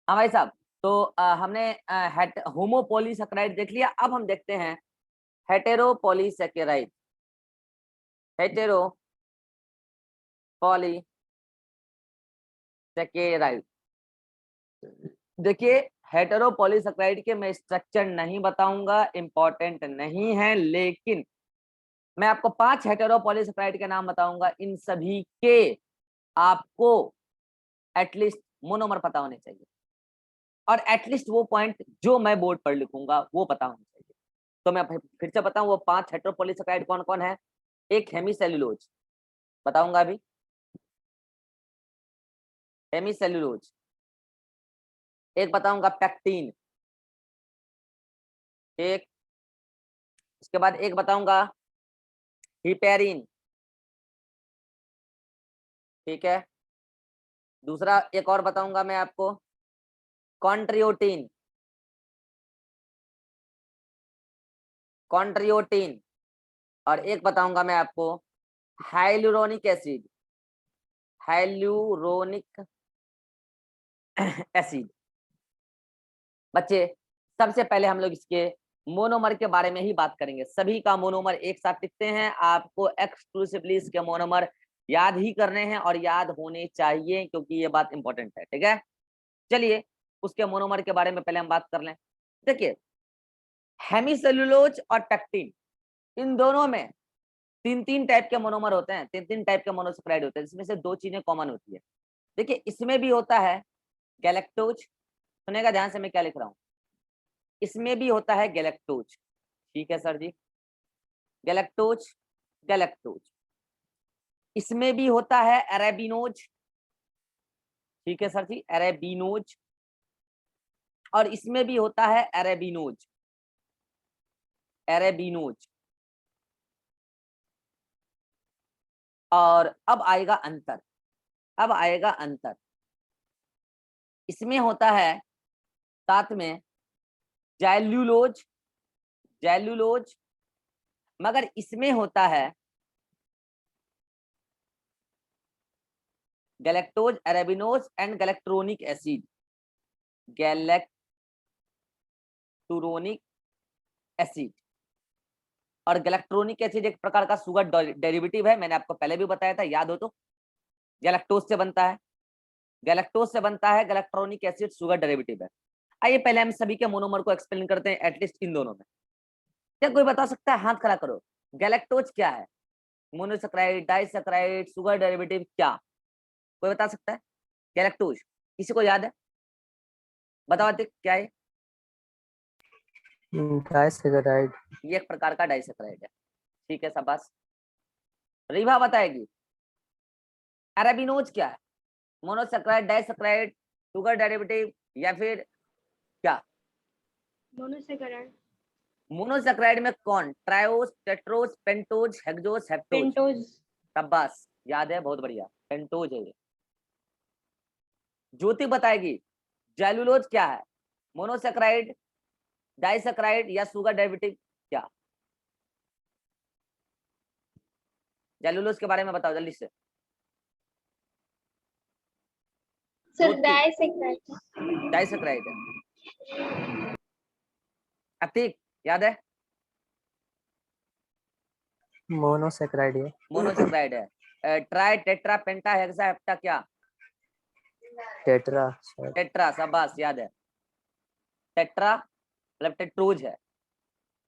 हाँ भाई साहब, तो हमने होमोपॉलीसैकेराइड देख लिया। अब हम देखते हैं हेटेरोपॉलीसैकेराइड। हेटेरोपॉलीसैकेराइड देखिए, हेटेरोपॉलीसैकेराइड के मैं स्ट्रक्चर नहीं बताऊंगा, इंपॉर्टेंट नहीं है, लेकिन मैं आपको 5 हेटेरोपॉलीसैकेराइड के नाम बताऊंगा। इन सभी के आपको एटलीस्ट मोनोमर पता होने चाहिए, और एटलीस्ट वो पॉइंट जो मैं बोर्ड पर लिखूंगा वो पता होना चाहिए। तो मैं फिर से बताऊं, वो 5 हेटेरोपॉलीसैकेराइड कौन कौन है। एक हेमीसेल्यूलोज बताऊंगा अभी, हेमीसेल्यूलोज। एक बताऊंगा पेक्टिन, एक, उसके बाद एक बताऊंगा हिपेरिन, ठीक है। दूसरा एक और बताऊंगा मैं आपको, कॉन्ट्रियोटिन, कॉन्ट्रियोटिन। और एक बताऊंगा मैं आपको हाइलुरोनिक एसिड, हाइलुरोनिक एसिड। बच्चे, सबसे पहले हम लोग इसके मोनोमर के बारे में ही बात करेंगे। सभी का मोनोमर एक साथ लिखते हैं, आपको एक्सक्लूसिवली इसके मोनोमर याद ही करने हैं और याद होने चाहिए, क्योंकि ये बात इंपॉर्टेंट है, ठीक है। चलिए उसके मोनोमर के बारे में पहले हम बात कर लें। देखिए, हेमीसेल्यूलोज और पेक्टिन, इन दोनों में 3-3 टाइप के मोनोमर होते हैं, 3-3 टाइप के मोनोसैकेराइड होते हैं, जिसमें से 2 चीजें कॉमन होती है। देखिए, इसमें भी होता है गैलेक्टोज, सुनेगा ध्यान से मैं क्या लिख रहा हूं, इसमें भी होता है गैलेक्टोज, ठीक है सर जी, गैलेक्टोज, गैलेक्टोज। इसमें भी होता है अरेबिनोज, ठीक है सर जी, अरेबिनोज। और इसमें भी होता है अरेबिनोज, अरेबिनोज। और अब आएगा अंतर, अब आएगा अंतर। इसमें होता है साथ में जैल्यूलोज, जैल्यूलोज, मगर इसमें होता है galactose, arabinose and galacturonic acid, galactonic acid. और गैलेक्ट्रोनिक एसिड एक प्रकार का शुगर डेरिवेटिव है, मैंने आपको पहले भी बताया था, याद हो तो। गैलेक्टोज से बनता है, गैलेक्टोज से बनता है गैलेक्ट्रोनिक एसिड, शुगर डेरिवेटिव है। आइए पहले हम सभी के मोनोमर को एक्सप्लेन करते हैं, एटलीस्ट इन दोनों में। क्या कोई बता सकता है, हाथ खड़ा करो, गैलेक्टोज क्या है? मोनोसैकेराइड, डाइसैकेराइड, शुगर डेरिवेटिव, क्या कोई बता सकता है? गैलेक्टोज किसी को याद है? बताओ क्या है? डाइसैकेराइड। ये एक प्रकार का डाइसैकेराइड है, ठीक है, शाबाश। रीवा बताएगी अरेबिनोज क्या है? मोनोसैकेराइड, डाइसैकेराइड, शुगर डेरिवेटिव, या फिर क्या? मोनोसैकेराइड। मोनोसैकेराइड में कौन? Triose, Tedros, pentose, hexose, heptose. Pentose. शाबाश, याद है, बहुत बढ़िया, पेंटोज है ये। ज्योति बताएगी जैलुलोज क्या है? मोनोसैकेराइड, डाइसैकेराइड, या शुगर डेरिवेटिव, क्या? जैलुलोज के बारे में बताओ जल्दी से। Sir disaccharide. डाइसैकेराइड है। अतीक याद है? मोनोसैकेराइड है। मोनोसैकेराइड है। ट्राई, टेट्रा, पेंटा, हेक्सा, हेप्टा, क्या? टेट्रा। टेट्रा, शाबाश, याद है। टेट्रा मतलब टेट्रोज है,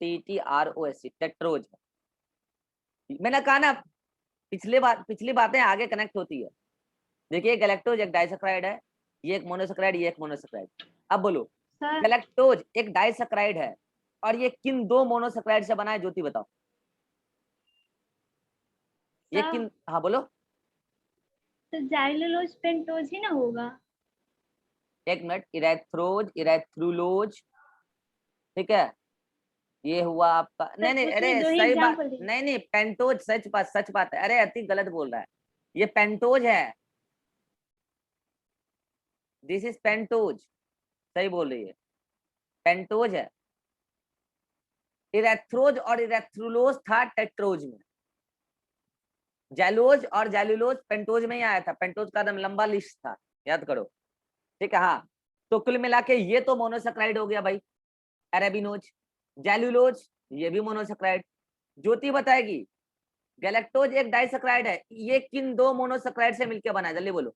TTROS, टेट्रोज है। मैंने कहा ना, पिछली बातें आगे कनेक्ट होती है। देखिए, गैलेक्टोज एक डाइसैकेराइड है, ये एक मोनोसैकेराइड, ये एक मोनोसैकेराइड। अब बोलो, सर गैलेक्टोज एक डाइसैकेराइड है और ये किन 2 मोनोसैकेराइड से बना है? ज्योति बताओ। ये किन, हाँ बोलो। तो जाइलोलोज पेंटोज ही ना होगा। एक मिनट, इरेथ्रोज, इरेथ्रुलोज, ठीक है, ये हुआ आपका। नहीं नहीं, उसमें अरे दो ही सही बात, एग्जांपल दिए। नहीं नहीं, पेंटोज, सच बात है। अरे अति गलत बोल रहा है, ये पेंटोज है, दिस इज पेंटोज, सही बोल रही है, पेंटोज है। इरेथ्रोज और इरेथ्रुलोज था टेट्रोज में, जैलोज और जैलुलोज पेंटोज में ही आया था। पेंटोज का एकदम लंबा लिस्ट था, याद करो, ठीक है। हाँ, तो कुल मिला के ये तो मोनोसेक्राइड हो गया भाई, अरेबिनोज। जेलुलोज ये भी मोनोसेक्राइड। ज्योति बताएगी गैलेक्टोज एक डाइसेक्राइड है, ये किन दो मोनोसेक्राइड से मिलकर बना है, जल्दी बोलो।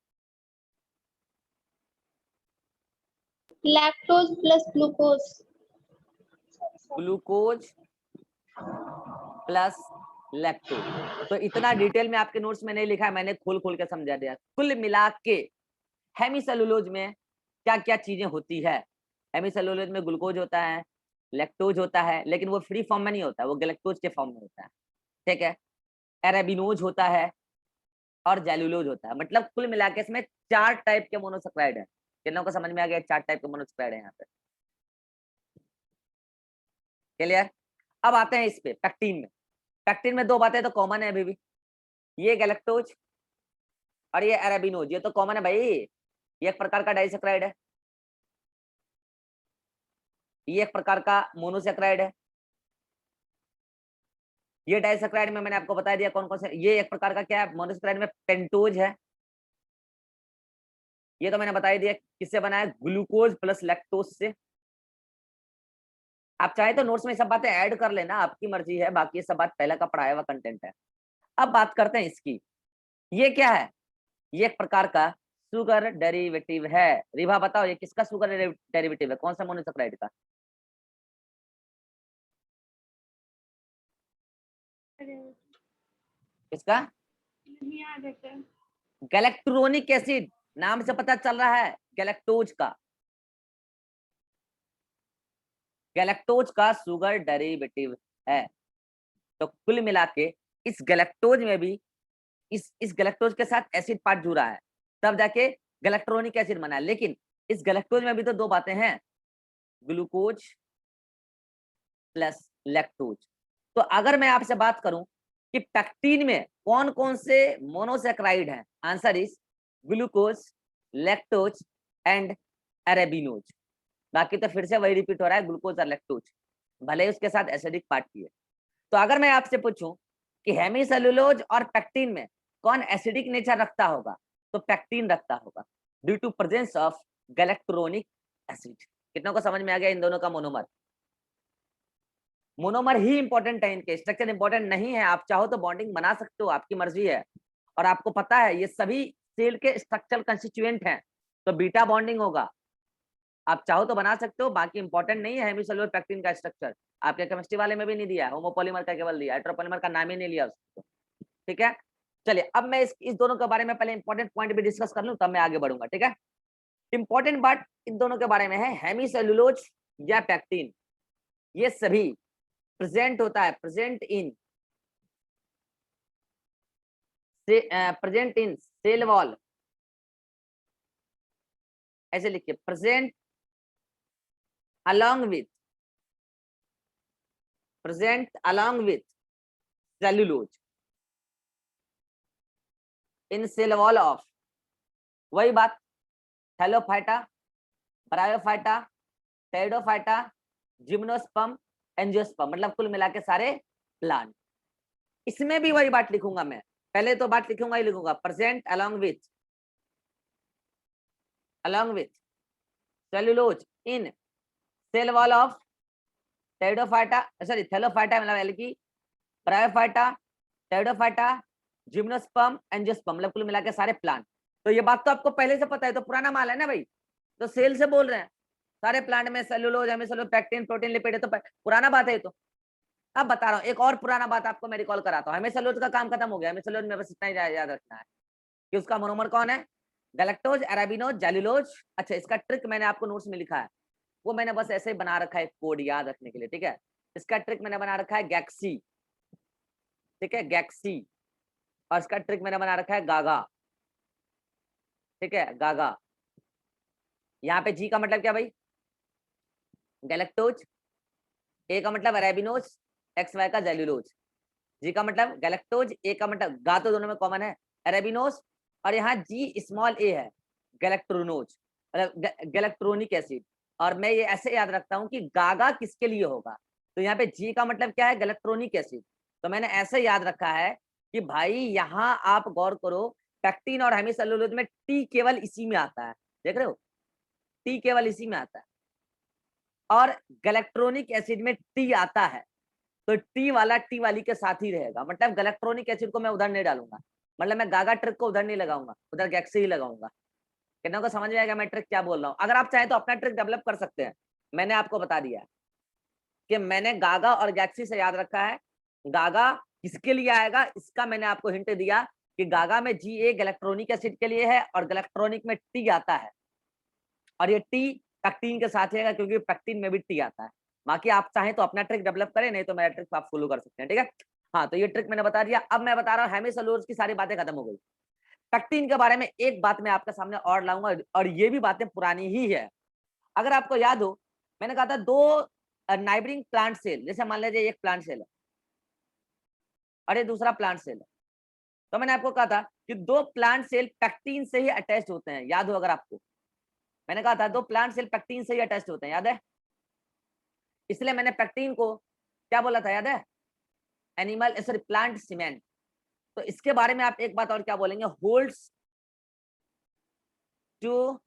Lactose plus glucose. Glucose plus lactose. तो इतना डिटेल में आपके नोट्स में नहीं लिखा है, मैंने खोल खोल के समझा दिया। कुल मिला के हेमीसेलुलोज में क्या क्या चीजें होती है। हेमीसेलुलोज में ग्लूकोज होता है, लैक्टोज होता है, लेकिन वो फ्री फॉर्म में नहीं होता है, वो गैलेक्टोज के फॉर्म में होता है, ठीक है। अरेबिनोज होता है और जेलुलोज होता है। मतलब कुल मिला के इसमें 4 टाइप के मोनोसेक्राइड है। किन लोगों को समझ में आ गया? 4 टाइप के मोनोसेक्राइड है यहाँ पे, क्लियर। अब आते हैं इस पे पैक्टीन में। पैक्टीन में 2 बातें तो कॉमन है अभी भी, ये गैलेक्टोज और ये अरेबिनोज, ये तो कॉमन है भाई। ये एक प्रकार का डाइसेक्राइड है, ये एक प्रकार का मोनोसेक्राइड है। ये डाइसेक्राइड में मैंने आपको बता दिया कौन कौन से। ये एक प्रकार का क्या है मोनोसेक्राइड में, पेंटोज है। ये तो मैंने बता ही दिया किससे बना है, ग्लूकोज प्लस लैक्टोज से। आप चाहे तो नोट्स में सब बातें ऐड कर लेना, आपकी मर्जी है, बाकी सब बात पहले का पढ़ाया हुआ कंटेंट है। अब बात करते हैं इसकी, ये क्या है? ये एक प्रकार का शुगर डेरिवेटिव है। रिभा बताओ ये किसका शुगर डेरिवेटिव है, कौन सा मोनोसेक्राइड का? किसका? नहीं याद है सर। गैलेक्ट्रोनिक एसिड, नाम से पता चल रहा है गैलेक्टोज का। गैलेक्टोज का शुगर डेरिवेटिव है। तो कुल मिला के इस गैलेक्टोज में भी इस गैलेक्टोज के साथ एसिड पार्ट जुड़ा है, तब जाके गैलेक्ट्रोनिक एसिड बना है। लेकिन इस गैलेक्टोज में भी तो 2 बातें हैं, ग्लूकोज प्लस लैक्टोज। तो अगर मैं आपसे बात करूं कि पैक्टीन में कौन कौन से मोनोसेक्राइड हैं, answer is glucose, lactose and arabinose. बाकी तो फिर से वही रिपीट हो रहा है, ग्लूकोज और लैक्टोज, भले ही उसके साथ एसिडिक पार्ट की है। तो अगर मैं आपसे पूछूं कि हेमीसेलुलोज और पैक्टीन में कौन एसिडिक नेचर रखता होगा, तो पैक्टीन रखता होगा, due to presence of galacturonic acid. कितनों को समझ में आ गया इन दोनों का मोनोमर? मोनोमर ही इंपॉर्टेंट है, इनके स्ट्रक्चर इंपॉर्टेंट नहीं है। आप चाहो तो बॉन्डिंग बना सकते हो, आपकी मर्जी है। और आपको पता है ये सभी सेल के स्ट्रक्चरल कंस्टिट्यूएंट हैं, तो बीटा बॉन्डिंग होगा। आप चाहो तो बना सकते हो, बाकी इंपॉर्टेंट नहीं है हेमीसेलुलर पैक्टीन का स्ट्रक्चर। आपके केमिस्ट्री वाले में भी नहीं दिया, होमोपॉलीमर का केवल दिया, हेटेरोपॉलीमर का नाम ही नहीं लिया उसको, ठीक है। चलिए अब मैं इस दोनों के बारे में पहले इंपॉर्टेंट पॉइंट भी डिस्कस कर लूं, तब मैं आगे बढ़ूंगा, ठीक है। इंपॉर्टेंट बात इन दोनों के बारे में है, हेमीसेलुलोज या पैक्टीन, ये सभी प्रेजेंट होता है, प्रेजेंट इन सेल वॉल, ऐसे लिखिए, present along with cellulose in cell wall of, वही बात, Thallophyta, bryophyta, pteridophyta, gymnosperm, angiosperm, मतलब कुल मिला के सारे प्लांट। इसमें भी वही बात लिखूंगा मैं, पहले तो बात लिखूंगा ही लिखूंगा, present along with cellulose in cell wall of pteridophyta, sorry Thallophyta, मतलब कि ब्रायोफाइटा, टेरिडोफाइटा, जिम्नोस्पर्म, एंजियोस्पर्म, मतलब कुल मिला के सारे प्लांट। तो ये बात तो आपको पहले से पता है, तो पुराना माल है ना भाई, तो सेल से बोल रहे हैं, सारे प्लांट में cellulose, hemicellulose, pectin, protein, lipid है, तो पुराना बात है। तो अब बता रहा हूँ एक और पुराना बात आपको मैं रिकॉल कराता हूँ। हेमीसेलुलोज का काम खत्म हो गया, हेमीसेलुलोज में बस इतना ही याद रखना है कि उसका मोनोमर कौन है, गैलेक्टोज, अरेबिनोज, जेलुलोज। अच्छा, इसका ट्रिक मैंने आपको नोट्स में लिखा है, वो मैंने बस ऐसे ही बना रखा है कोड याद रखने के लिए, ठीक है। इसका ट्रिक मैंने बना रखा है गैक्सी, ठीक है, गैक्सी। और इसका ट्रिक मैंने बना रखा है गागा, ठीक है, गागा। यहाँ पे जी का मतलब क्या भाई, गैलेक्टोज, ए का मतलब अरेबिनोज, एक्स वाई का जेलुलोज। जी का मतलब गैलेक्टोज, ए का मतलब गा तो दोनों में कॉमन है, अरेबिनोज, और यहाँ जी स्मॉल ए है, गैलेक्ट्रोनोज, मतलब गैलेक्ट्रोनिक एसिड। और मैं ये ऐसे याद रखता हूँ कि गागा किसके लिए होगा, तो यहाँ पे जी का मतलब क्या है, गैलेक्ट्रोनिक एसिड। तो मैंने ऐसे याद रखा है कि भाई यहाँ आप गौर करो, पैक्टीन और हेमीसेलुलोज में टी केवल इसी में आता है, देख रहे हो, टी केवल इसी में आता है, और गैलेक्ट्रॉनिक एसिड में टी आता है तो टी वाला टी वाली के साथ ही रहेगा। मतलब गैलेक्ट्रॉनिक एसिड को मैं उधर नहीं डालूंगा, मतलब मैं गागा ट्रिक को उधर नहीं लगाऊंगा, उधर गैक्सी ही लगाऊंगा। कितना को समझ में आएगा मैं ट्रिक क्या बोल रहा हूँ? अगर आप चाहें तो अपना ट्रिक डेवलप कर सकते हैं। मैंने आपको बता दिया कि मैंने गागा और गैक्सी से याद रखा है। गागा किसके लिए आएगा इसका मैंने आपको हिंट दिया कि गागा में Ga गैलेक्ट्रॉनिक एसिड के लिए है और गैलेक्ट्रॉनिक में टी आता है, और ये टी पैक्टीन के साथ रहेगा क्योंकि पैक्टीन में भी टी आता है। बाकी आप चाहें तो अपना ट्रिक डेवलप करें, नहीं तो मेरा ट्रिक आप फॉलो कर सकते हैं। ठीक है, हाँ, तो ये ट्रिक मैंने बता दिया। अब मैं बता रहा हूँ हेमिसेलुलोज की सारी बातें खत्म हो गई। पैक्टीन के बारे में एक बात मैं आपके सामने और लाऊंगा, और ये भी बातें पुरानी ही है। अगर आपको याद हो, मैंने कहा था दो नाइबरिंग प्लांट सेल, जैसे मान लीजिए एक प्लांट सेल है और ये दूसरा प्लांट सेल है, तो मैंने आपको कहा था कि दो प्लांट सेल पैक्टीन से ही अटैच होते हैं। याद हो अगर आपको, मैंने कहा था दो प्लांट सेल पैक्टीन से ही अटैच होते हैं, याद है? इसलिए मैंने पैक्टीन को क्या बोला था, याद है? Animal sorry plant cement. तो इसके बारे में आप एक बात और क्या बोलेंगे, holds to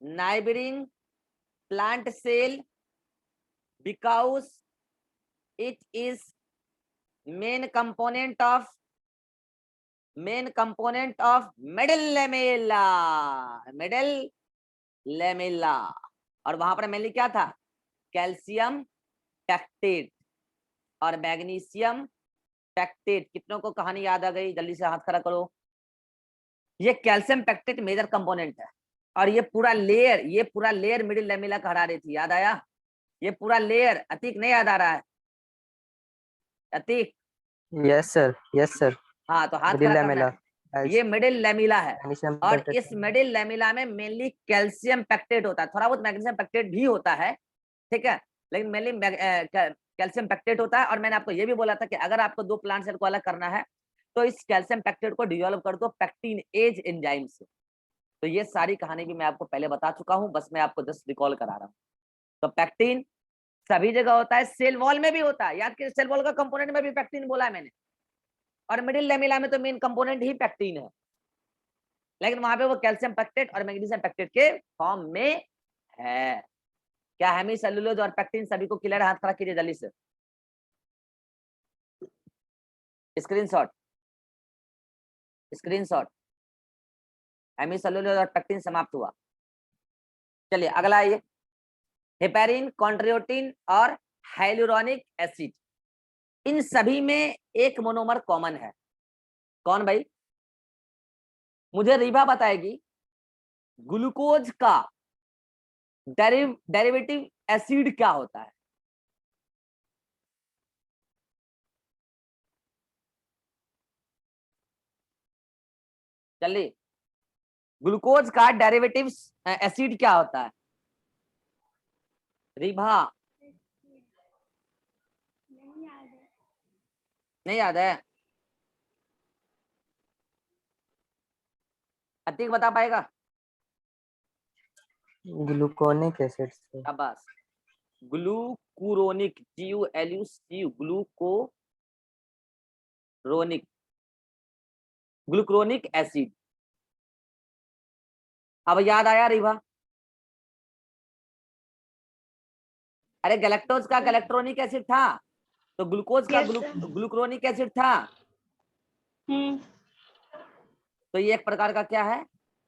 neighbouring plant cell because it is main component of middle lamella. और वहां पर मेनली क्या था, कैल्शियम पैक्टेट और मैग्नीशियम पैक्टेट। कितनों को कहानी याद आ गई? जल्दी से हाथ खड़ा करो। ये कैल्शियम पैक्टेट मेजर कंपोनेंट है, और ये पूरा लेयर मिडिल लेमिला कहला रही थी। याद आया? ये पूरा लेयर, अतीक नहीं याद आ रहा है? Atiq, yes sir. हाँ, तो हाथ मिडिल खड़ा करना लैमेला है। ये मिडिल लेमिला है, मैग्नीशियम और पैक्टेट। इस मिडिल लेमिला में मेनली कैल्शियम पैक्टेट होता है, थोड़ा बहुत मैग्नीशियम पैक्टेट भी होता है, ठीक है, लेकिन मेनली कैल्शियम पैक्टेट होता है। और मैंने आपको ये भी बोला था कि अगर आपको दो प्लांट सेल को अलग करना है तो इस कैल्शियम पैक्टेट को डिसॉल्व कर दो पैक्टीन एज एंजाइम से। तो ये सारी कहानी भी मैं आपको पहले बता चुका हूँ, बस मैं आपको जस्ट रिकॉल करा रहा हूँ। तो पैक्टीन सभी जगह होता है, सेल वॉल में भी होता है। याद, सेल वॉल का कंपोनेंट में भी पैक्टीन बोला है मैंने, और मिडिल लेमिला में तो मेन कंपोनेंट ही पैक्टीन है, लेकिन वहां पे वो कैल्शियम पैक्टेट और मैग्नीशियम पैक्टेट के फॉर्म में है। क्या हेमिसेलुलोज और पैक्टीन सभी को क्लियर? हाथ खड़ा कीजिए जल्दी से, स्क्रीनशॉट। हेमिसेलुलोज और पैक्टीन समाप्त हुआ। चलिए अगला आइए, हेपेरिन, कॉन्ड्रोइटिन और हाइलुरोनिक एसिड। इन सभी में एक मोनोमर कॉमन है। कौन भाई? मुझे रीवा बताएगी ग्लूकोज का डेरिवेटिव एसिड क्या होता है। चलिए, ग्लूकोज का डेरिवेटिव एसिड क्या होता है? रीभा नहीं याद है? अतीक बता पाएगा? ग्लूकोनिक एसिड से। शाबाश, ग्लूकुरोनिक, ग्लूकुरोनिक एसिड। अब याद आया रीवा? अरे गैलेक्टोज का गैलेक्ट्रॉनिक एसिड था, तो ग्लूकोज का ग्लूकुरोनिक एसिड था। तो ये एक प्रकार का क्या है,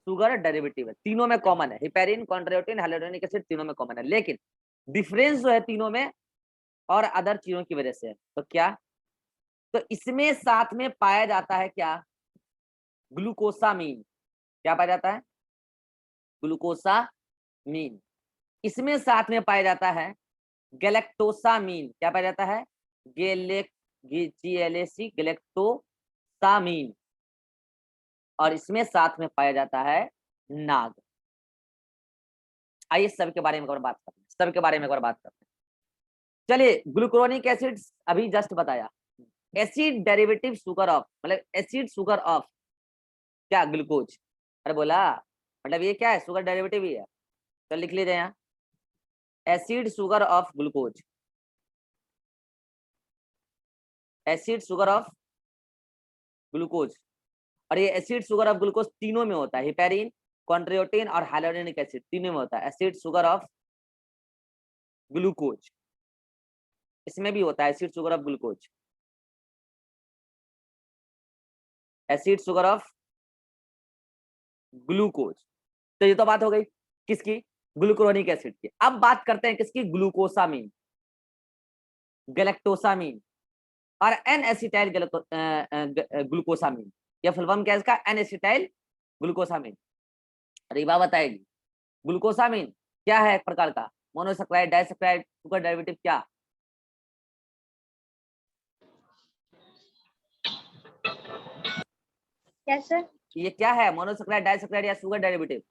शुगर डेरिवेटिव है। तीनों में कॉमन है, हेपेरिन, कॉन्ड्रोइटिन, हाइलुरोनिक एसिड तीनों में कॉमन है, लेकिन डिफरेंस जो है तीनों में और अदर चीजों की वजह से है। तो क्या? तो इसमें साथ में पाया जाता है क्या, ग्लूकोसामीन। क्या पाया जाता है? ग्लूकोसामीन। इसमें साथ में पाया जाता है गैलेक्टोसामीन। क्या पाया जाता है? GLAC गैलेक्टोसामीन। और इसमें साथ में पाया जाता है नाग। आइए सबके बारे में एक बार बात करते हैं, चलिए, ग्लूकुरोनिक एसिड अभी जस्ट बताया, एसिड डेरिवेटिव शुगर ऑफ, मतलब एसिड शुगर ऑफ क्या, ग्लूकोज। अरे बोला, मतलब ये क्या है, शुगर डेरिवेटिव ही है। तो लिख लीजिए यहाँ, acid sugar of glucose, acid sugar of glucose. और ये एसिड शुगर ऑफ ग्लूकोज तीनों में होता है, हेपेरिन, कॉन्ड्रियोटिन और हाइलोरेनिक एसिड तीनों में होता है। एसिड सुगर ऑफ ग्लूकोज, इसमें भी होता है acid sugar of glucose, acid sugar of glucose. तो ये तो बात हो गई किसकी, ग्लूक्रोनिक एसिड की। अब बात करते हैं किसकी, ग्लूकोसामीन, गैलेक्टोसामीन और एन एसिटाइल ग्लूकोसामीन। यह फुल फॉर्म क्या है इसका, एन एसिटाइल ग्लूकोसामीन। रीवा बताएगी ग्लूकोसामीन क्या है, एक प्रकार का मोनोसैकेराइड, डाइसैकेराइड, सुगर डेरिवेटिव क्या? Yes sir. ये क्या है, मोनोसैकेराइड, डाइसैकेराइड या सुगर डेरिवेटिव?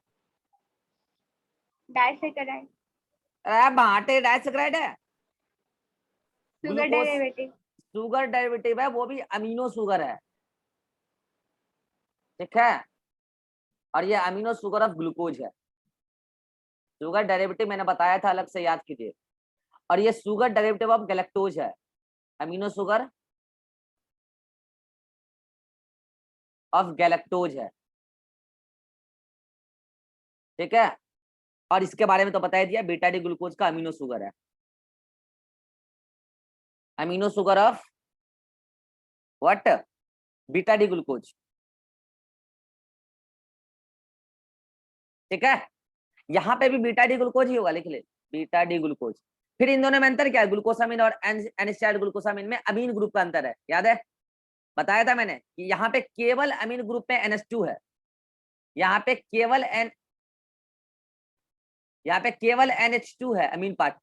डाइसैकेराइड। अरे बांटे, डाइसैकेराइड है। Sugar glucose derivative. Sugar derivative है, वो भी अमीनो शुगर है, ठीक है। और ये अमीनो शुगर ऑफ ग्लूकोज है। शुगर डेरिवेटिव मैंने बताया था, अलग से याद कीजिए। और ये शुगर डेरिवेटिव ऑफ गैलेक्टोज है, अमीनो शुगर ऑफ गैलेक्टोज है, ठीक है। और इसके बारे में तो बता दिया, बीटा डी ग्लूकोज का अमीनो शुगर है, amino sugar of what, beta D glucose, ठीक है। यहाँ पे भी बीटा डी ग्लूकोज ही होगा, लिख ले बीटा डी ग्लूकोज। फिर इन दोनों में अंतर क्या है, ग्लूकोसामिन और एनिस्टाइड ग्लूकोसामिन में अमीन ग्रुप का अंतर है, याद है, बताया था मैंने कि यहाँ पे केवल अमीन ग्रुप में NH2 है, यहाँ पे केवल NH2 है अमीन पार्ट,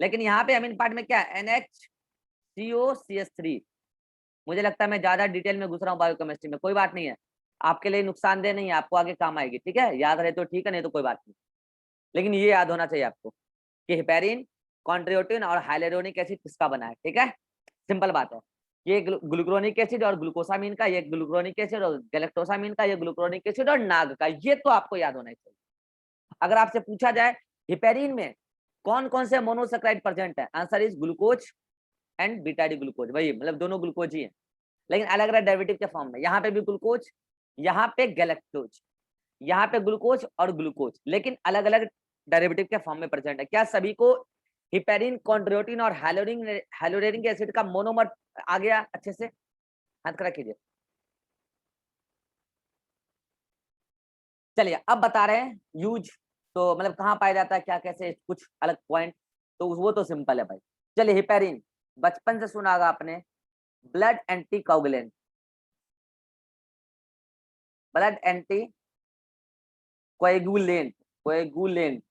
लेकिन यहाँ पे अमीन पार्ट में क्या है, NHCOCH3। मुझे लगता है मैं ज्यादा डिटेल में घुस रहा हूँ बायोकेमिस्ट्री में, कोई बात नहीं है, आपके लिए नुकसानदेह नहीं है, आपको आगे काम आएगी, ठीक है। याद रहे तो ठीक है, नहीं तो कोई बात नहीं, लेकिन ये याद होना चाहिए आपको कि हेपेरिन, कॉन्ड्रियोटिन और हाइलेरोनिक एसिड किसका बना है, ठीक है। सिंपल बात है, ये ग्लूक्रोनिक एसिड और ग्लूकोसामीन का, ये ग्लूक्रोनिक एसिड और गैलेक्टोसामीन का, ये ग्लूक्रोनिक एसिड और नाग का, ये तो आपको याद होना चाहिए। अगर आपसे पूछा जाए हेपेरिन में कौन कौन से मोनोसैकेराइड प्रेजेंट है, answer is glucose and beta D glucose, वही मतलब दोनों ग्लूकोज ही है, लेकिन अलग अलग डेरिवेटिव के फॉर्म में। यहाँ पे भी ग्लूकोज, यहाँ पे गैलेक्टोज, यहाँ पे ग्लूकोज और ग्लूकोज, लेकिन अलग अलग डेरिवेटिव के फॉर्म में प्रेजेंट है। क्या सभी को हेपेरिन, कॉन्ड्रियोटिन और हाइलोरेनिक एसिड का मोनोमर आ गया अच्छे से, हाथ खड़ा कीजिए। चलिए अब बता रहे हैं यूज, तो मतलब कहाँ पाया जाता है, क्या कैसे, कुछ अलग पॉइंट, तो वो तो सिंपल है भाई। चलिए हेपेरिन बचपन से सुना होगा आपने, blood anti coagulant, blood anti coagulant, coagulant.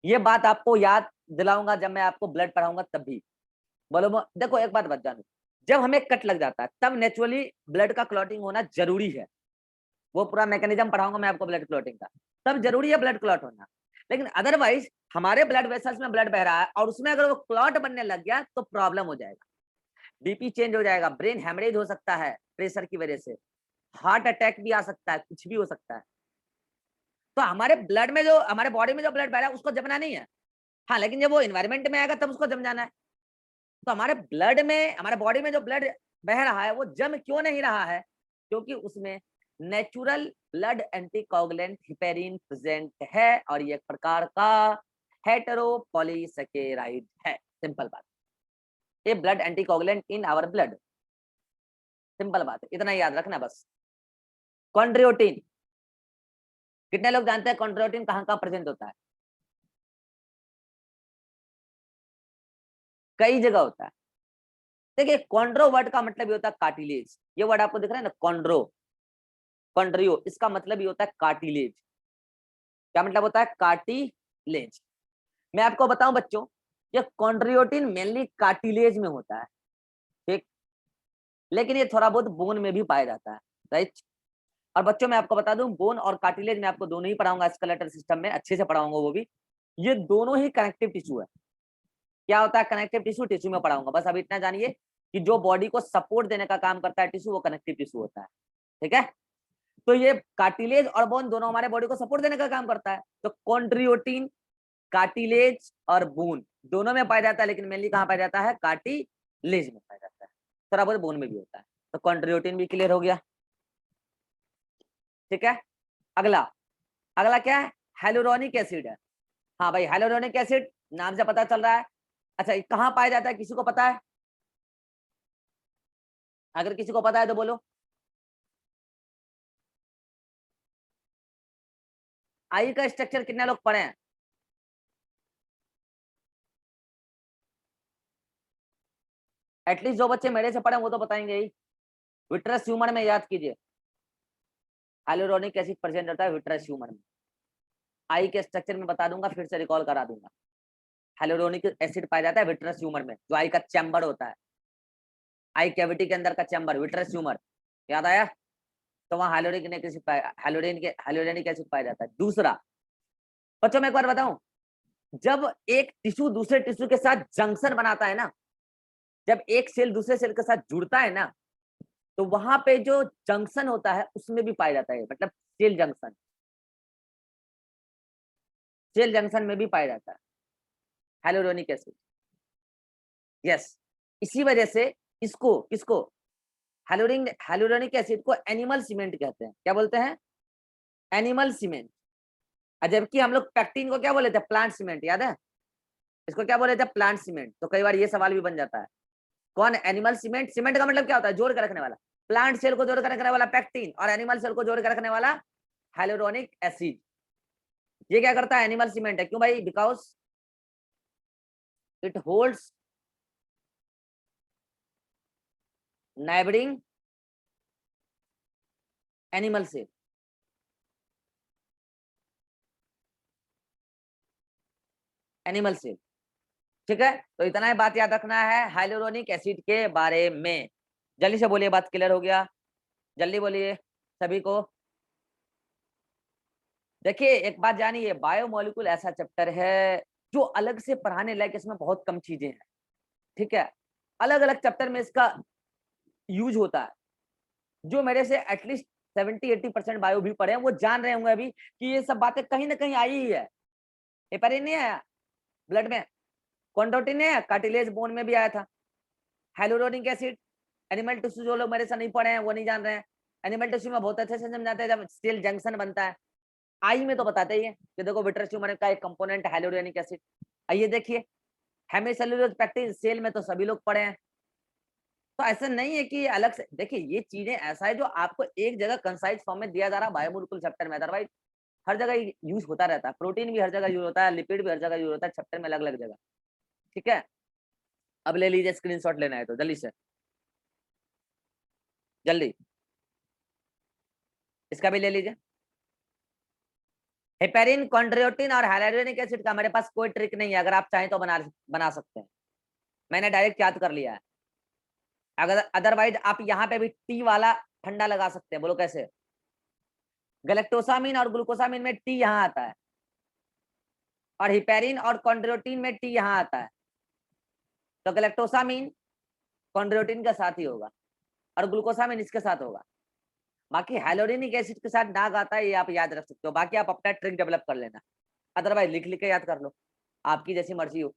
ये बात आपको याद दिलाऊंगा जब मैं आपको ब्लड पढ़ाऊंगा तब भी। बोलो देखो एक बात बत जानो, जब हमें कट लग जाता है तब नेचुरली ब्लड का क्लॉटिंग होना जरूरी है, वो पूरा मैकेनिज्म पढ़ाऊंगा मैं आपको ब्लड क्लॉटिंग का, तब जरूरी है ब्लड क्लॉट होना। लेकिन अदरवाइज हमारे ब्लड वेसल्स में ब्लड बह रहा है और उसमें अगर वो क्लॉट बनने लग गया तो प्रॉब्लम हो जाएगा, बीपी चेंज हो जाएगा, ब्रेन हेमरेज हो सकता है प्रेशर की वजह से, हार्ट अटैक भी आ सकता है, कुछ भी हो सकता है। तो हमारे ब्लड में जो, हमारे बॉडी में जो ब्लड बह रहा है उसको जमना नहीं है, हाँ, लेकिन जब वो इन्वायरमेंट में आएगा तब उसको जम जाना है। तो हमारे ब्लड में, हमारे बॉडी में जो ब्लड बह रहा है वो जम क्यों नहीं रहा है, क्योंकि उसमें natural blood anticoagulant heparin present है, और ये एक प्रकार का हेटेरोपॉलीसैकेराइड है, सिंपल बात। ये blood anticoagulant in our blood, simple बात है, इतना याद रखना बस। कॉन्ड्रियोटिन, कितने लोग जानते हैं कॉन्ड्रियोटिन कहाँ कहाँ प्रेजेंट होता है? कई जगह होता है। देखिए कॉन्ड्रो वर्ड का मतलब ये होता है कार्टिलेज, ये वर्ड आपको दिख रहा है ना, कॉन्ड्रो, कॉन्ड्रियो, इसका मतलब ये होता है कार्टिलेज। क्या मतलब होता है, कार्टिलेज। मैं आपको बताऊं बच्चों, ये कॉन्ड्रियोटिन मेनली कार्टिलेज में होता है, ठीक, लेकिन ये थोड़ा बहुत बोन में भी पाया जाता है, राइट। और बच्चों मैं आपको बता दूं, बोन और कार्टिलेज में आपको दोनों ही पढ़ाऊंगा स्केलेटल सिस्टम में, अच्छे से पढ़ाऊंगा वो भी, ये दोनों ही कनेक्टिव टिश्यू है। क्या होता है कनेक्टिव टिश्यू, टिश्यू में पढ़ाऊंगा, बस अब इतना जानिए कि जो बॉडी को सपोर्ट देने का काम करता है टिश्यू, वो कनेक्टिव टिश्यू होता है, ठीक है। तो ये कार्टिलेज और बोन दोनों हमारे बॉडी को सपोर्ट देने का काम करता है। तो कॉन्ड्रियोटिन कार्टिलेज और बोन दोनों में पाया जाता है, लेकिन मेनली कहाँ पाया जाता है, कार्टिलेज में पाया जाता है, थोड़ा बहुत बोन में भी होता है। तो कॉन्ड्रियोटिन भी क्लियर हो गया, ठीक है। अगला अगला क्या है, हेलोरोनिक एसिड है। हाँ भाई, हेलोरोनिक एसिड नाम से पता चल रहा है। अच्छा, ये कहाँ पाया जाता है, किसी को पता है? अगर किसी को पता है तो बोलो। आई का स्ट्रक्चर कितने लोग पढ़े हैं? एटलीस्ट जो बच्चे मेरे से पढ़े वो तो बताएंगे ही। विट्रस ह्यूमर में याद कीजिए, हाइलोरोनिक एसिड प्रेजेंट होता है विट्रस ह्यूमर में। आई के स्ट्रक्चर में बता दूंगा, फिर से रिकॉल करा दूंगा। हाइलोरोनिक एसिड पाया जाता है विट्रस ह्यूमर में, जो आई का चैम्बर होता है, आई कैविटी के अंदर का चैम्बर, विट्रस ह्यूमर। याद आया? तो वहाँ हाइलोरोनिक एसिड हाइलोरोनिक एसिड पाया जाता है। दूसरा, बच्चों मैं एक बार बताऊं, जब एक टिश्यू दूसरे टिश्यू के साथ जंक्शन बनाता है ना, जब एक सेल दूसरे सेल के साथ जुड़ता है ना, तो वहां पे जो जंक्शन होता है उसमें भी पाया जाता है, मतलब सेल जंक्शन, सेल जंक्शन में भी पाया जाता है हाइलोरोनिक एसिड। यस, इसी वजह से इसको किसको, हाइलोरोनिक एसिड को एनिमल सीमेंट कहते हैं। क्या बोलते हैं? Animal cement. जबकि हम लोग पैक्टिन को क्या बोले थे, प्लांट सीमेंट, याद है? इसको क्या बोले थे, प्लांट सीमेंट। तो कई बार ये सवाल भी बन जाता है, कौन एनिमल सीमेंट? सीमेंट का मतलब क्या होता है, जोड़ के रखने वाला। प्लांट सेल को जोड़ कर रखने वाला पैक्टिन, और एनिमल सेल को जोड़ कर रखने वाला हाइलोरोनिक एसिड। ये क्या करता है, एनिमल सीमेंट है। क्यों भाई? Because it holds neighbouring animal cell. Animal cell, ठीक है। तो इतना ही बात याद रखना है हाइलोरोनिक एसिड के बारे में। जल्दी से बोलिए, बात क्लियर हो गया? जल्दी बोलिए सभी को। देखिए एक बात जानिए, बायोमोलिक्यूल ऐसा चैप्टर है जो अलग से पढ़ाने लायक इसमें बहुत कम चीजें हैं, ठीक है। अलग अलग चैप्टर में इसका यूज होता है। जो मेरे से एटलीस्ट 70-80% बायो भी पढ़े हैं वो जान रहे होंगे अभी कि ये सब बातें कहीं ना कहीं आई ही है। हेपारिन नहीं आया ब्लड में, कॉन्ड्रोटिन नहीं आया, कार्टिलेज बोन में भी आया था। हाइलोरोनिक एसिड एनिमल टिश्यू, जो लोग मेरे से नहीं पढ़े हैं वो नहीं जान रहे हैं। एनिमल टिश्यू में बहुत अच्छे से समझाते हैं जब सेल जंक्शन बनता है। आई में तो बताते ही है कि देखो विट्रस ह्यूमर का एक कंपोनेंट हाइलोरोनिक एसिड। आइए देखिए, हेमिसेल्युलोज पैक्टिन सेल में तो सभी लोग पढ़े हैं। तो ऐसा नहीं है कि अलग से, देखिए ये चीजें ऐसा है जो आपको एक जगह कंसाइज फॉर्म में दिया जा रहा है बायोमोलिक्यूल चैप्टर में, अदरवाइज हर जगह यूज होता रहता है। प्रोटीन भी हर जगह यूज होता है, लिपिड भी हर जगह यूज होता है, चैप्टर में अलग अलग जगह, ठीक है। अब ले लीजिए, स्क्रीनशॉट लेना है तो जल्दी से, जल्दी इसका भी ले लीजिए। हेपेरिन, कॉन्ड्रोटिन और हाइलोरोनिक एसिड का मेरे पास कोई ट्रिक नहीं है, अगर आप चाहें तो बना सकते हैं। मैंने डायरेक्ट याद कर लिया है। अगर अदरवाइज आप यहाँ पे भी टी वाला ठंडा लगा सकते हैं। बोलो कैसे? गैलेक्टोसामिन और ग्लूकोसामिन में टी यहाँ आता है, और हिपेरिन और कॉन्ड्रोटिन में टी यहाँ आता है। तो गैलेक्टोसामिन कॉन्ड्रोटिन के साथ ही होगा और ग्लूकोसामिन इसके साथ होगा। बाकी हाइलोरोनिक एसिड के साथ नाग आता है, ये आप याद रख सकते हो। बाकी आप अपना ट्रिक डेवलप कर लेना, अदरवाइज लिख लिख के याद कर लो, आपकी जैसी मर्जी हो।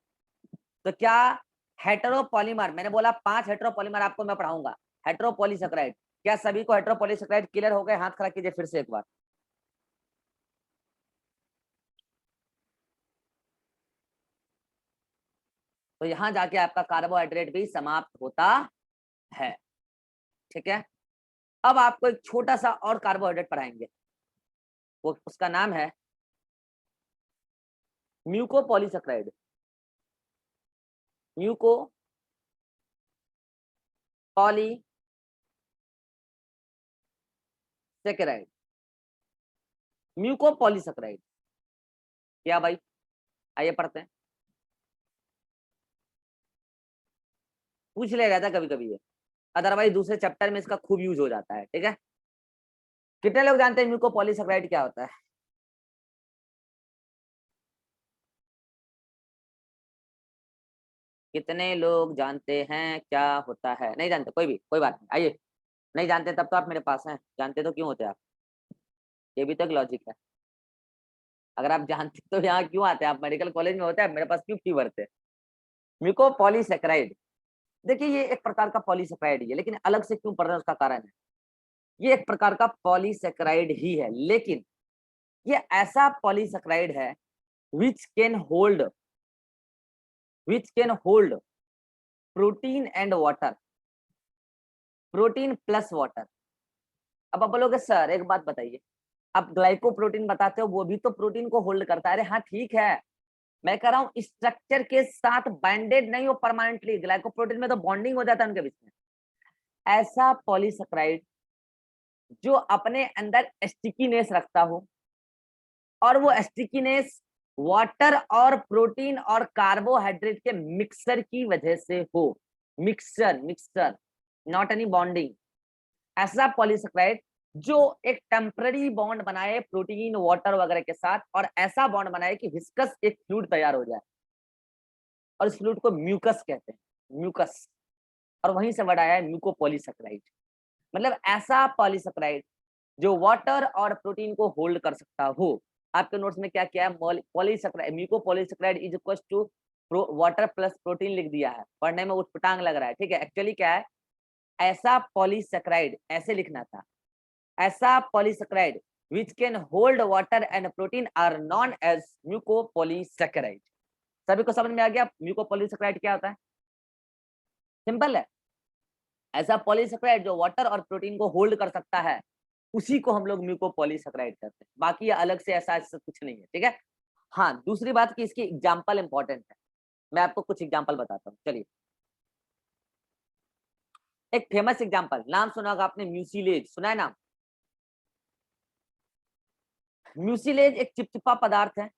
तो क्या हेटेरोपॉलीमर, मैंने बोला 5 हेटेरोपॉलीमर आपको मैं पढ़ाऊंगा। हेटेरोपॉलीसेकेराइड, क्या सभी को हेटेरोपॉलीसेकेराइड क्लियर हो गए? हाथ खड़ा कीजिए फिर से एक बार। तो यहां जाके आपका कार्बोहाइड्रेट भी समाप्त होता है, ठीक है। अब आपको एक छोटा सा और कार्बोहाइड्रेट पढ़ाएंगे, वो उसका नाम है म्यूकोपॉलीसेकेराइड। म्यूको पॉलीसेकेराइड, म्यूकोपॉलीसेकेराइड क्या भाई? आइए पढ़ते हैं। पूछ ले रहता कभी कभी ये, अदरवाइज दूसरे चैप्टर में इसका खूब यूज हो जाता है, ठीक है। कितने लोग जानते हैं म्यूकोपॉलीसेकेराइड क्या होता है? कितने लोग जानते हैं क्या होता है? नहीं जानते कोई भी, कोई बात नहीं। आइए, नहीं जानते तब तो आप मेरे पास हैं, जानते तो क्यों होते आप? ये भी तो एक लॉजिक है। अगर आप जानते तो यहाँ क्यों आते हैं? आप मेडिकल कॉलेज में होते हैं, मेरे पास क्यों भरते हैं? म्यूकोपॉलीसेकेराइड, देखिए ये एक प्रकार का पॉलीसेकेराइड है, लेकिन अलग से क्यों पढ़ रहे हैं उसका कारण है। ये एक प्रकार का पॉलीसेकेराइड ही है, लेकिन ये ऐसा पॉलीसेकेराइड है which can hold protein and water, protein plus water. अब आप बोलोगे सर एक बात बताइए, आप ग्लाइकोप्रोटीन बताते हो वो भी तो प्रोटीन को होल्ड करता है। अरे हाँ ठीक है, मैं कह रहा हूँ स्ट्रक्चर के साथ बाइंडेड नहीं हो परमानेंटली, ग्लाइकोप्रोटीन में तो बॉन्डिंग हो जाता है उनके बीच में। ऐसा पॉलीसेकेराइड जो अपने अंदर स्टिकीनेस रखता हो, और वो स्टिकीनेस वाटर और प्रोटीन और कार्बोहाइड्रेट के मिक्सचर की वजह से हो। Mixture, mixture, not any bonding. ऐसा पॉलीसेकेराइड जो एक टेम्पररी बॉन्ड बनाए प्रोटीन वाटर वगैरह के साथ, और ऐसा बॉन्ड बनाए कि विस्कस एक फ्लूइड तैयार हो जाए, और इस फ्लूइड को म्यूकस कहते हैं, म्यूकस। और वहीं से वर्ड आया है म्यूकोपॉलीसेकेराइड। मतलब ऐसा पॉलीसेकेराइड जो वाटर और प्रोटीन को होल्ड कर सकता हो। आपके नोट्स में क्या किया है, polysaccharide, mucopolysaccharide is equal to water plus protein लिख दिया है, पढ़ने में उटपटांग लग रहा है, ठीक है। एक्चुअली क्या है, ऐसा पॉलीसेकेराइड ऐसे लिखना था, ऐसा polysaccharide which can hold water and protein are known as mucopolysaccharide। सभी को समझ में आ गया म्यूकोपॉलीसेकेराइड क्या होता है? सिंपल है, ऐसा पॉलीसेकेराइड जो वाटर और प्रोटीन को होल्ड कर सकता है, उसी को हम लोग म्यूकोपॉलीसेकेराइड कहते हैं। बाकी अलग से ऐसा कुछ नहीं है, ठीक है। हाँ, दूसरी बात की इसकी एग्जाम्पल इंपॉर्टेंट है, मैं आपको कुछ एग्जाम्पल बताता हूँ। चलिए, एक फेमस एग्जाम्पल, नाम सुना होगा आपने, म्यूसिलेज, सुना है नाम? म्यूसिलेज एक चिपचिपा पदार्थ है,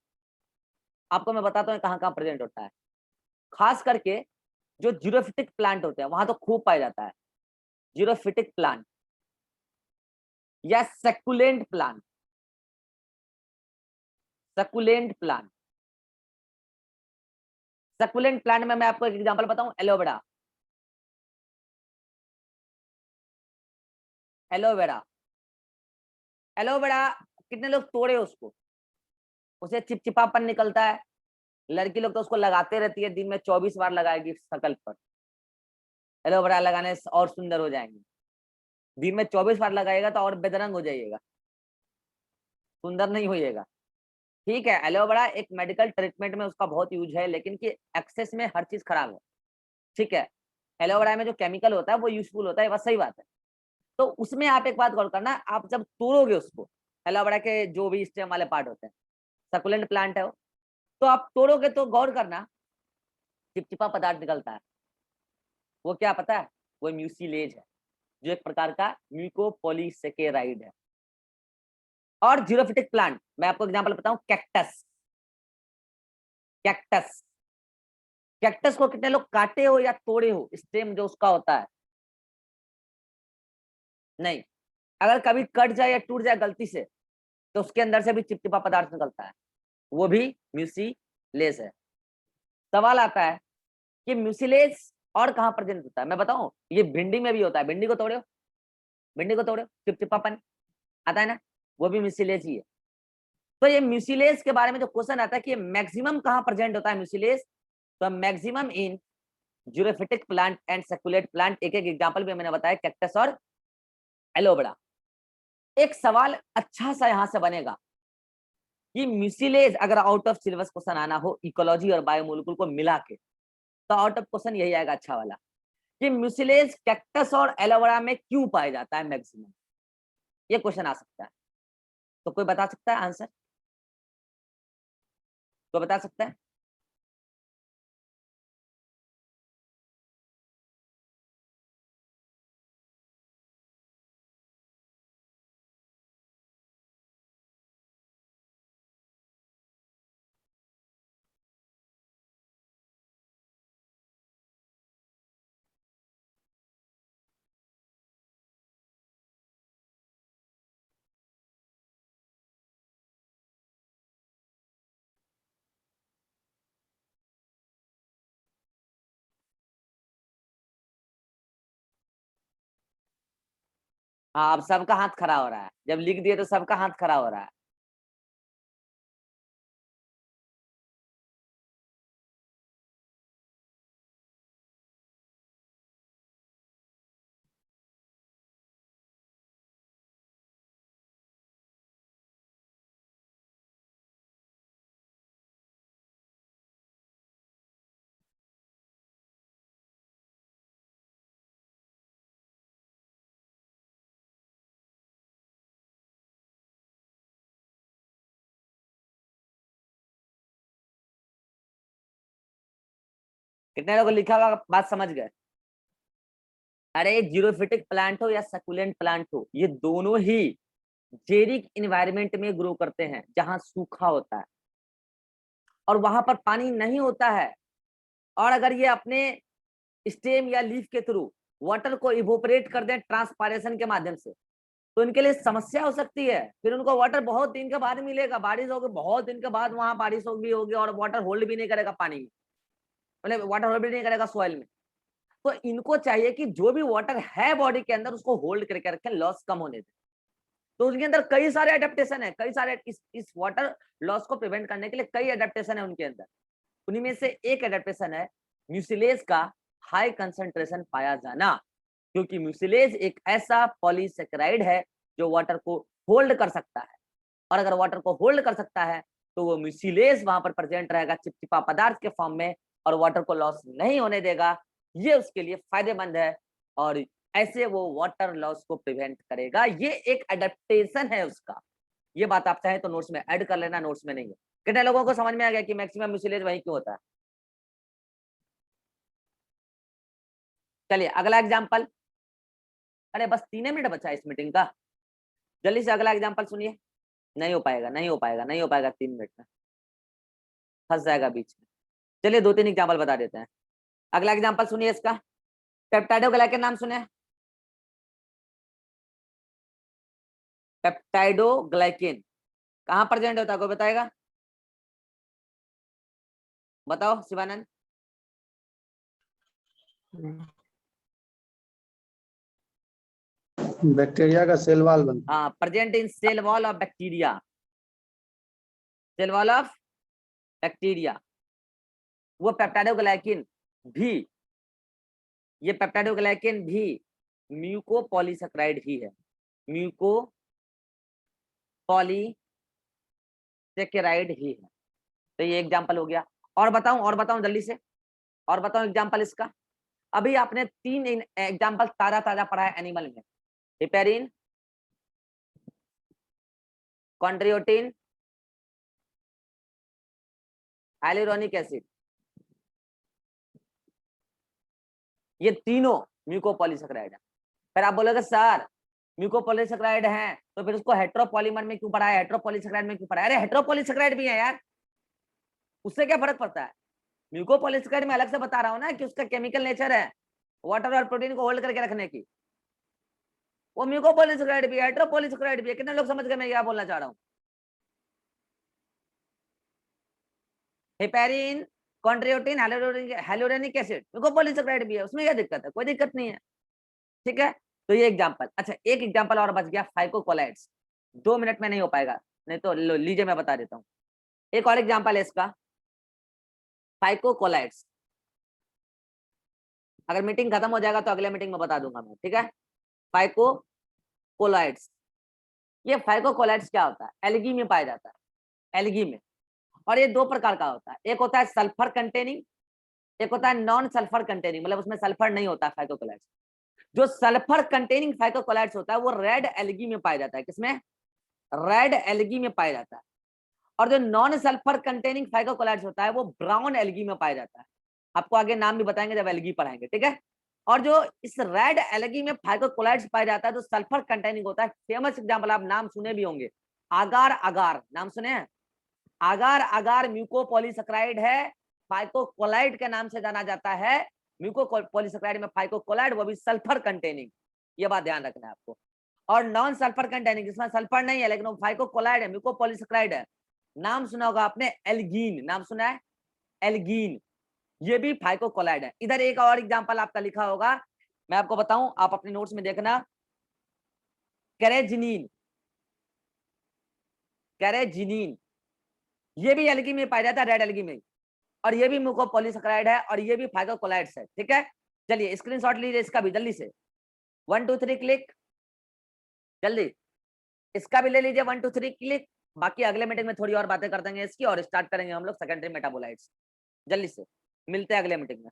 आपको मैं बताता हूँ कहाँ कहाँ प्रेजेंट होता है। खास करके जो जीरोफिटिक प्लांट होते हैं वहां तो खूब पाया जाता है, जीरोफिटिक प्लांट या succulent plant, succulent plant. Succulent plant में मैं आपको एक एग्जांपल बताऊं, एलोवेरा। एलोवेरा, एलोवेरा कितने लोग तोड़े उसको, उसे चिपचिपापन निकलता है, लड़की लोग तो उसको लगाते रहती है, दिन में 24 बार लगाएगी शकल पर। एलोवेरा लगाने से और सुंदर हो जाएंगे, दिन में 24 बार लगाएगा तो और बेदरंग हो जाइएगा, सुंदर नहीं होइएगा। ठीक है, एलोवेरा एक मेडिकल ट्रीटमेंट में उसका बहुत यूज है, लेकिन कि एक्सेस में हर चीज खराब है, ठीक है। एलोवेरा में जो केमिकल होता है वो यूजफुल होता है, बस सही बात है। तो उसमें आप एक बात गौर करना, आप जब तोड़ोगे उसको, एलोवेरा के जो भी स्टेम वाले पार्ट होते हैं, सकुलेंट प्लांट है वो, तो आप तोड़ोगे तो गौर करना चिपचिपा पदार्थ निकलता है। वो क्या पता है, वो म्यूसिलेज है, जो एक प्रकार का म्यूकोपॉलीसेकेराइड है। और जीरोफिटिक प्लांट, मैं आपको एग्जांपल बताऊं, कैक्टस। कैक्टस, कैक्टस को कितने लोग काटे हो या तोड़े हो, स्टेम जो उसका होता है? नहीं, अगर कभी कट जाए या टूट जाए गलती से, तो उसके अंदर से भी चिपचिपा पदार्थ निकलता है, वो भी म्यूसिलेज है। सवाल आता है कि म्यूसिलेज और कहां प्रेजेंट होता है, मैं बताऊं, ये भिंडी में भी होता है। भिंडी को तोड़ो, भिंडी को तोड़ो, चिपचिपापन आता है ना, वो भी म्यूसिलेज ही है। तो ये म्यूसिलेज के बारे में जो क्वेश्चन आता है कि मैक्सिमम कहां प्रेजेंट होता है म्यूसिलेज, तो maximum in xerophytic plant and succulent plant. एक एक एग्जांपल भी मैंने बताया, कैक्टस और एलोवेरा। एक सवाल अच्छा सा यहां से बनेगा कि म्यूसिलेज अगर आउट ऑफ सिलेबस क्वेश्चन आना हो इकोलॉजी और बायोमोलिकुल को मिला के, तो आउट ऑफ क्वेश्चन यही आएगा अच्छा वाला, कि म्यूसिलेज कैक्टस और एलोवेरा में क्यों पाया जाता है मैक्सिमम, ये क्वेश्चन आ सकता है। तो कोई बता सकता है आंसर, कोई बता सकता है? हाँ, अब सबका हाथ खड़ा हो रहा है, जब लिख दिए तो सबका हाथ खड़ा हो रहा है। कितने लोगों लिखा हुआ बात समझ गए? अरे जीरोफिटिक प्लांट हो या सकुलेंट प्लांट हो, ये दोनों ही जेरिक इन्वायरमेंट में ग्रो करते हैं जहां सूखा होता है और वहां पर पानी नहीं होता है। और अगर ये अपने स्टेम या लीफ के थ्रू वाटर को इवोपरेट कर दें ट्रांसपायरेशन के माध्यम से, तो इनके लिए समस्या हो सकती है। फिर उनको वाटर बहुत दिन के बाद मिलेगा, बारिश होगी बहुत दिन के बाद, वहां बारिश होगी और वाटर होल्ड भी नहीं करेगा पानी में, मतलब वाटर होल्ड भी नहीं करेगा सॉइल में। तो इनको चाहिए कि जो भी वाटर है बॉडी के अंदर उसको होल्ड करके रखें, लॉस कम होने दें। तो उनके अंदर कई सारे एडेप्टेशन है, कई सारे इस वाटर लॉस को प्रिवेंट करने के लिए कई एडेप्टेशन है उनके अंदर। उन्हीं में से एक एडेप्टेशन है म्यूसिलेज का हाई कंसंट्रेशन पाया जाना, क्योंकि म्यूसिलेज एक ऐसा पॉलीसेकेराइड है जो वाटर को होल्ड कर सकता है, और अगर वाटर को होल्ड कर सकता है तो वो म्यूसिलेज वहां पर प्रेजेंट रहेगा चिपचिपा पदार्थ के फॉर्म में और वाटर को लॉस नहीं होने देगा। ये उसके लिए फायदेमंद है और ऐसे वो वाटर लॉस को प्रिवेंट करेगा। ये एक एडेप्टेशन है उसका। ये बात आप चाहें तो नोट्स में ऐड कर लेना, नोट्स में नहीं है। कितने लोगों को समझ में आ गया कि मैक्सिमम म्यूसिलेज वहीं क्यों होता है? चलिए अगला एग्जाम्पल। अरे बस 3 मिनट बचा इस मीटिंग का, जल्दी से अगला एग्जाम्पल सुनिए। नहीं हो पाएगा, नहीं हो पाएगा, नहीं हो पाएगा, 3 मिनट में फंस जाएगा बीच में। चलिए 2-3 एग्जाम्पल बता देते हैं। अगला एग्जाम्पल सुनिए इसका, पेप्टाइडोग्लाइकन नाम सुने? पेप्टाइडोग्लाइकन कहाँ प्रेजेंट होता है, कोई बताएगा? बताओ शिवानंद। बैक्टीरिया का सेल वॉल बनता हाँ, present in cell wall of bacteria, cell wall of bacteria. वो पेप्टाइडोग्लाइकन भी, ये पेप्टाइडोग्लाइकन भी म्यूकोपॉलीसेकेराइड ही है, म्यूकोपॉलीसेकेराइड ही है। तो ये एग्जांपल हो गया। और बताऊं जल्दी से, और बताऊं एग्जांपल इसका। अभी आपने 3 एग्जांपल ताजा पढ़ा है एनिमल में, हिपेरिन, कॉन्ड्रियोटिन, हाइलुरोनिक एसिड, ये तीनों म्यूकोपॉलीसेकेराइड है। फिर आप बोलोगे सर म्यूकोपॉलीसेकेराइड है तो फिर उसको हेटेरोपॉलीमर में क्यों पढ़ाया, हेटेरोपॉलीसेकेराइड में क्यों पढ़ाया? अरे हेटेरोपॉलीसेकेराइड भी है यार, उससे क्या फर्क पड़ता है? म्यूकोपॉलीसेकेराइड में अलग से बता रहा हूं ना कि उसका केमिकल नेचर है वाटर और प्रोटीन को होल्ड करके रखने की। वो म्यूकोपॉलीसेकेराइड भी है, हेटेरोपॉलीसेकेराइड भी है। कितने लोग समझ गए मैं क्या बोलना चाह रहा हूँ? हेपेरिन, कॉन्ड्रियोटिन, हाइलुरोनिक एसिड म्यूकोपॉलीसेकेराइड भी है, उसमें क्या दिक्कत है? कोई दिक्कत नहीं है, ठीक है। तो ये एग्जांपल। अच्छा एक एग्जांपल और बच गया, फाइकोकोलाइड्स। 2 मिनट में नहीं हो पाएगा, नहीं तो लीजिए मैं बता देता हूँ। एक और एग्जांपल है इसका, फाइकोकोलाइड्स। अगर मीटिंग खत्म हो जाएगा तो अगले मीटिंग में बता दूंगा मैं, ठीक है। फाइकोकोलाइड्स, ये फाइकोकोलाइड्स क्या होता है? एल्गी में पाया जाता है, एल्गी में। और ये 2 प्रकार का होता है, एक होता है सल्फर कंटेनिंग, एक होता है नॉन सल्फर कंटेनिंग, मतलब उसमें सल्फर नहीं होता है फाइकोकोलाइड्स। जो सल्फर कंटेनिंग फाइकोकोलाइड्स होता है वो रेड एल्गी में पाया जाता है। किसमें? रेड एल्गी में पाया जाता है। और जो नॉन सल्फर कंटेनिंग फाइकोकोलाइड्स होता है वो ब्राउन एल्गी में पाया जाता है। आपको आगे नाम भी बताएंगे जब एल्गी पढ़ाएंगे, ठीक है। और जो इस रेड एल्गी में फाइकोकोलाइड्स पाया जाता है जो सल्फर कंटेनिंग होता है, फेमस एग्जांपल आप नाम सुने भी होंगे, आगार अगार नाम सुने हैं? आगार अगार म्यूकोपॉलीसेकेराइड है, फाइकोकोलाइड के नाम से जाना जाता है। म्यूकोपॉलीसेकेराइड में फाइकोकोलाइड, वो भी सल्फर कंटेनिंग, ये बात ध्यान रखना है आपको। और नॉन सल्फर कंटेनिंग, इसमें सल्फर नहीं है लेकिन वो फाइकोकोलाइड है, म्यूकोपॉलीसेकेराइड है। नाम सुना होगा आपने एल्गीन, नाम सुना है? एल्गीन, ये भी फाइकोकोलाइड है। इधर एक और एग्जांपल आपका लिखा होगा, मैं आपको बताऊं, आप अपने नोट्स में देखना, कैरेजिनिन, कैरेजिनिन, ये भी एल्गी में पाया जाता है, रेड एल्गी में, और ये भी म्यूकोपॉलीसेकेराइड है और ये भी फाइकोकोलाइड्स है, ठीक है। चलिए स्क्रीनशॉट लीजिए इसका भी जल्दी से, 1 2 3 क्लिक, जल्दी इसका भी ले लीजिए 1 2 3 क्लिक। बाकी अगले मीटिंग में थोड़ी और बातें कर देंगे इसकी और स्टार्ट करेंगे हम लोग सेकेंडरी मेटाबोलाइट्स। जल्दी से मिलते हैं अगले मीटिंग में।